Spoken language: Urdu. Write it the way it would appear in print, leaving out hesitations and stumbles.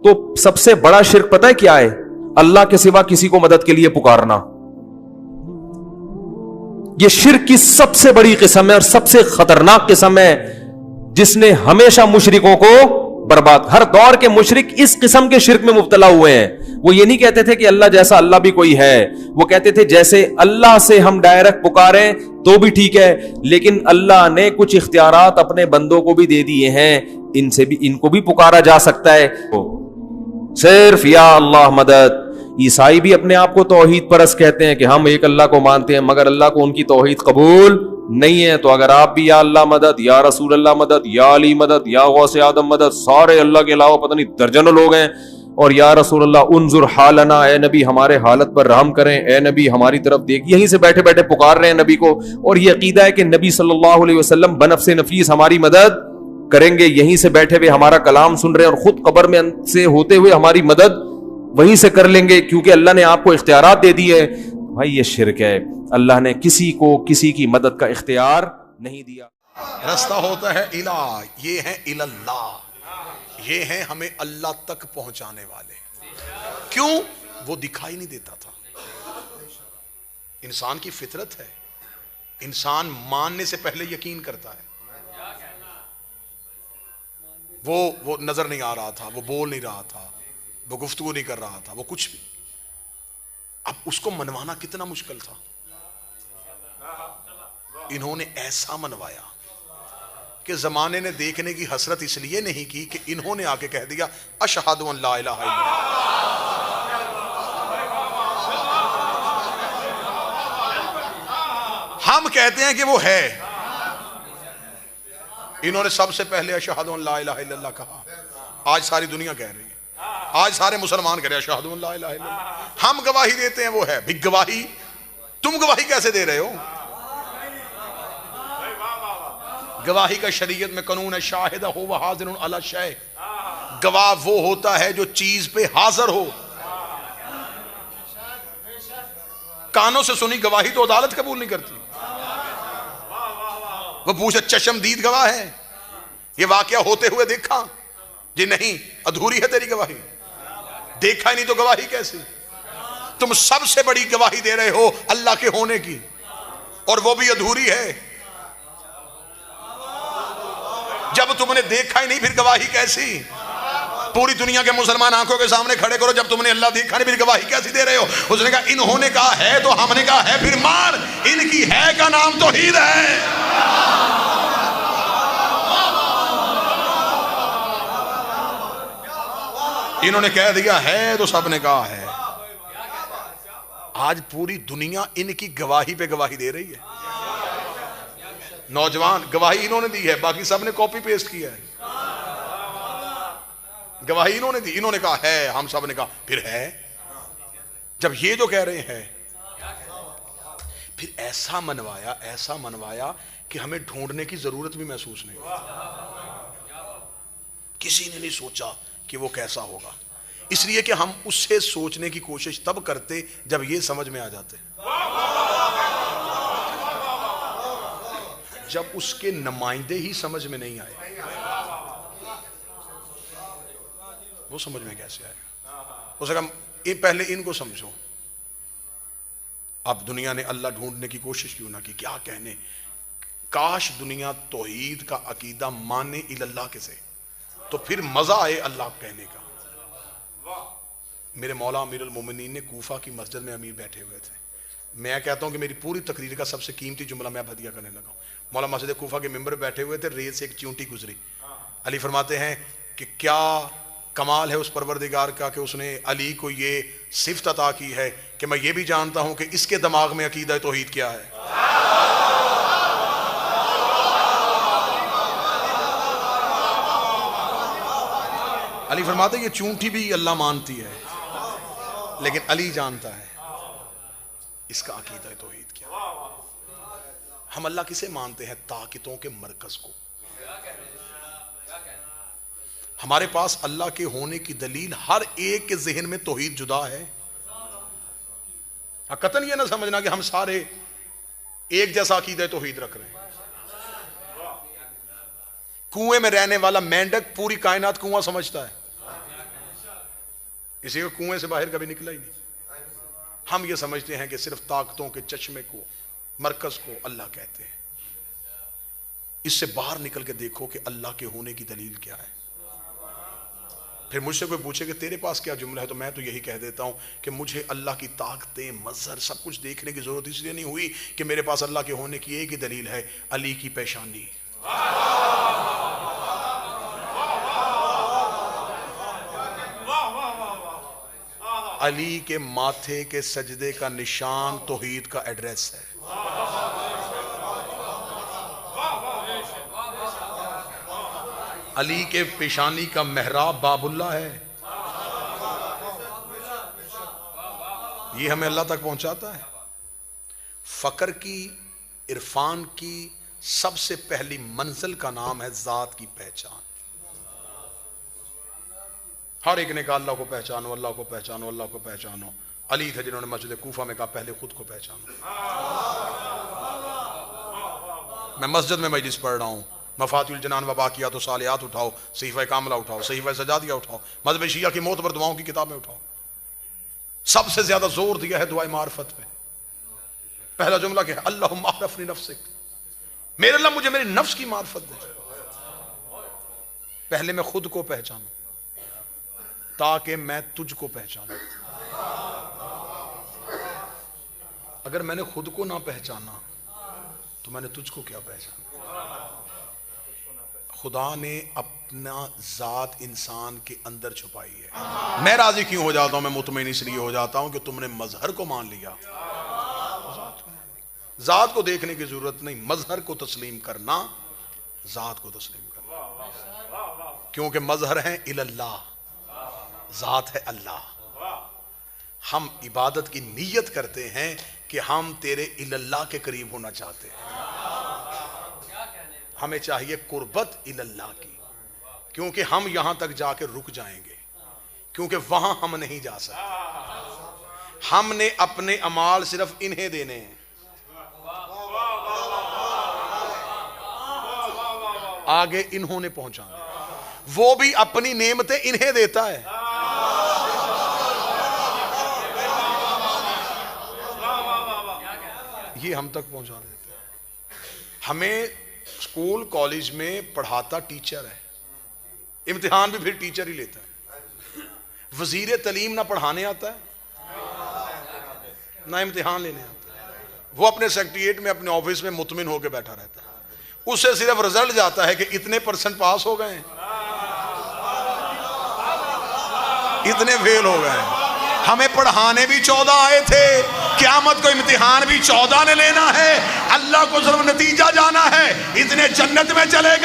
تو سب سے بڑا شرک پتہ ہے کیا ہے؟ اللہ کے سوا کسی کو مدد کے لیے پکارنا. یہ شرک کی سب سے بڑی قسم ہے اور سب سے خطرناک قسم ہے, جس نے ہمیشہ مشرکوں کو برباد. ہر دور کے مشرک اس قسم کے شرک میں مبتلا ہوئے ہیں. وہ یہ نہیں کہتے تھے کہ اللہ جیسا اللہ بھی کوئی ہے, وہ کہتے تھے جیسے اللہ سے ہم ڈائریکٹ پکاریں تو بھی ٹھیک ہے, لیکن اللہ نے کچھ اختیارات اپنے بندوں کو بھی دے دیے ہیں, ان سے بھی ان کو بھی پکارا جا سکتا ہے. صرف یا اللہ مدد. عیسائی بھی اپنے آپ کو توحید پرست کہتے ہیں کہ ہم ایک اللہ کو مانتے ہیں, مگر اللہ کو ان کی توحید قبول نہیں ہے. تو اگر آپ بھی یا اللہ مدد, یا رسول اللہ مدد, یا علی مدد, یا غوث آدم مدد, سارے اللہ کے علاوہ پتہ نہیں درجنوں لوگ ہیں, اور یا رسول اللہ انظر حالنا, اے نبی ہمارے حالت پر رحم کریں, اے نبی ہماری طرف دیکھ, یہیں سے بیٹھے بیٹھے پکار رہے ہیں نبی کو, اور یہ عقیدہ ہے کہ نبی صلی اللہ علیہ وسلم بنفس نفیس ہماری مدد کریں گے, یہیں سے بیٹھے ہوئے ہمارا کلام سن رہے ہیں, اور خود قبر میں سے ہوتے ہوئے ہماری مدد وہیں سے کر لیں گے, کیونکہ اللہ نے آپ کو اختیارات دے دیے. بھائی یہ شرک ہے, اللہ نے کسی کو کسی کی مدد کا اختیار نہیں دیا. رستہ ہوتا ہے الہ, یہ ہے اللہ, یہ ہیں ہمیں اللہ تک پہنچانے والے. کیوں؟ وہ دکھائی نہیں دیتا تھا. انسان کی فطرت ہے, انسان ماننے سے پہلے یقین کرتا ہے. وہ نظر نہیں آ رہا تھا, وہ بول نہیں رہا تھا, وہ گفتگو نہیں کر رہا تھا, وہ کچھ بھی. اب اس کو منوانا کتنا مشکل تھا. انہوں نے ایسا منوایا کہ زمانے نے دیکھنے کی حسرت اس لیے نہیں کی کہ انہوں نے آ کے کہہ دیا اشہد ان لا الہ الا اللہ. ہم کہتے ہیں کہ وہ ہے, انہوں نے سب سے پہلے اشہد ان لا الہ الا اللہ کہا. آج ساری دنیا کہہ رہی ہے, آج سارے مسلمان کہہ رہے ہیں اشہد ان لا الہ الا اللہ. ہم گواہی دیتے ہیں وہ ہے. بھی گواہی, تم گواہی کیسے دے رہے ہو؟ گواہی کا شریعت میں قانون ہے شاہد ہو وہ حاضر علی شیء. گواہ وہ ہوتا ہے جو چیز پہ حاضر ہو. کانوں سے سنی گواہی تو عدالت قبول نہیں کرتی. وہ پوچھے چشم دید گواہ ہے, یہ واقعہ ہوتے ہوئے دیکھا؟ جی نہیں, ادھوری ہے تیری گواہی. دیکھا ہی نہیں تو گواہی کیسی؟ تم سب سے بڑی گواہی دے رہے ہو اللہ کے ہونے کی, اور وہ بھی ادھوری ہے. جب تم نے دیکھا ہی نہیں پھر گواہی کیسی؟ پوری دنیا کے مسلمان آنکھوں کے سامنے کھڑے کرو, جب تم نے اللہ دیکھا نہیں پھر گواہی کیسی دے رہے ہو؟ اس نے کہا انہوں نے کہا ہے تو ہم نے کہا ہے, پھر مان, ان کی ہے کا نام توحید ہے. انہوں نے کہہ دیا ہے تو سب نے کہا ہے. آج پوری دنیا ان کی گواہی پہ گواہی دے رہی ہے. نوجوان گواہی انہوں نے دی ہے, باقی سب نے کاپی پیسٹ کیا ہے. گواہی انہوں نے دی, انہوں نے کہا ہے, ہم سب نے کہا پھر ہے. جب یہ جو کہہ رہے ہیں, پھر ایسا منوایا کہ ہمیں ڈھونڈنے کی ضرورت بھی محسوس نہیں. کسی نے نہیں سوچا کہ وہ کیسا ہوگا, اس لیے کہ ہم اس سے سوچنے کی کوشش تب کرتے جب یہ سمجھ میں آ جاتے. جب اس کے نمائندے ہی سمجھ میں نہیں آئے, وہ سمجھ میں کیسے آئے گا؟ اس نے کہا پہلے ان کو سمجھو. اب دنیا نے اللہ ڈھونڈنے کی کوشش کیوں نہ کی, کیا کہنے. کاش دنیا توحید کا عقیدہ مانے اللہ کے سے, تو پھر مزہ آئے اللہ کہنے کا. میرے مولا امیر المومنین نے کوفہ کی مسجد میں امیر بیٹھے ہوئے تھے. میں کہتا ہوں کہ میری پوری تقریر کا سب سے قیمتی جملہ میں اب ہدیہ کرنے لگا ہوں. مولا مسجد کوفہ کے ممبر بیٹھے ہوئے تھے, ریت سے ایک چونٹی گزری. علی فرماتے ہیں کہ کیا کمال ہے اس پروردگار کا کہ اس نے علی کو یہ صفت عطا کی ہے کہ میں یہ بھی جانتا ہوں کہ اس کے دماغ میں عقیدہ توحید کیا ہے. علی فرماتے ہیں یہ چونٹی بھی اللہ مانتی ہے, لیکن علی جانتا ہے اس کا عقیدہ توحید کیا. ہم اللہ کسے مانتے ہیں؟ طاقتوں کے مرکز کو. ہمارے پاس اللہ کے ہونے کی دلیل ہر ایک کے ذہن میں توحید جدا ہے. قطعاً یہ نہ سمجھنا کہ ہم سارے ایک جیسا عقیدہ توحید رکھ رہے ہیں. کنویں میں رہنے والا مینڈک پوری کائنات کنواں سمجھتا ہے. کسی کو کنویں سے باہر کبھی نکلا ہی نہیں. ہم یہ سمجھتے ہیں کہ صرف طاقتوں کے چشمے کو، مرکز کو اللہ کہتے ہیں. اس سے باہر نکل کے دیکھو کہ اللہ کے ہونے کی دلیل کیا ہے. پھر مجھ سے کوئی پوچھے کہ تیرے پاس کیا جملہ ہے، تو میں تو یہی کہہ دیتا ہوں کہ مجھے اللہ کی طاقتیں، مظہر، سب کچھ دیکھنے کی ضرورت اس لیے نہیں ہوئی کہ میرے پاس اللہ کے ہونے کی ایک ہی دلیل ہے، علی کی پیشانی. علی کے ماتھے کے سجدے کا نشان توحید کا ایڈریس ہے. علی کے پیشانی کا محراب باب اللہ ہے. یہ ہمیں اللہ تک پہنچاتا ہے. فقر کی، عرفان کی سب سے پہلی منزل کا نام ہے ذات کی پہچان. ہر ایک نے کہا اللہ کو پہچانو، اللہ کو پہچانو، اللہ کو پہچانو. علی تھے جنہوں نے مسجد کوفہ میں کہا پہلے خود کو پہچانو. میں مسجد میں مجلس پڑھ رہا ہوں، مفاتیح الجنان و باقیات و صالحات اٹھاؤ، صحیفہ کاملہ اٹھاؤ، صحیفہ سجادیہ اٹھاؤ، مذہب شیعہ کی معتبر دعاؤں کی کتابیں اٹھاؤ. سب سے زیادہ زور دیا ہے دعائے معرفت پہ. پہلا جملہ کیا ہے؟ اللہم اعرفنی نفسک، میرے اللہ مجھے میری نفس کی معرفت دے. پہلے میں خود کو پہچانوں تاکہ میں تجھ کو پہچانوں. اگر میں نے خود کو نہ پہچانا تو میں نے تجھ کو کیا پہچانا. خدا نے اپنا ذات انسان کے اندر چھپائی ہے. میں راضی کیوں ہو جاتا ہوں، میں مطمئن اس لیے ہو جاتا ہوں کہ تم نے مظہر کو مان لیا. ذات کو دیکھنے کی ضرورت نہیں، مظہر کو تسلیم کرنا، ذات کو تسلیم کرنا. کیونکہ مظہر ہیں اللہ، ذات ہے اللہ. ہم عبادت کی نیت کرتے ہیں کہ ہم تیرے اللہ کے قریب ہونا چاہتے ہیں. ہمیں چاہیے قربت اللہ کی، کیونکہ ہم یہاں تک جا کے رک جائیں گے، کیونکہ وہاں ہم نہیں جا سکتے. ہم نے اپنے اعمال صرف انہیں دینے ہیں. آگے انہوں نے پہنچانا. وہ بھی اپنی نعمتیں انہیں دیتا ہے. یہ ہم تک پہنچا دیتے ہیں. ہمیں اسکول کالج میں پڑھاتا ٹیچر ہے، امتحان بھی پھر ٹیچر ہی لیتا ہے. وزیر تعلیم نہ پڑھانے آتا ہے نہ امتحان لینے آتا ہے. وہ اپنے سیکریٹریٹ میں، اپنے آفس میں مطمئن ہو کے بیٹھا رہتا ہے. اس سے صرف رزلٹ جاتا ہے کہ اتنے پرسنٹ پاس ہو گئے ہیں، اتنے فیل ہو گئے ہیں. ہمیں پڑھانے بھی 14 آئے تھے، قیامت کو امتحان بھی 14 نے لینا ہے. اللہ کو صرف نتیجہ جانا ہے. اتنے جنت میں چلے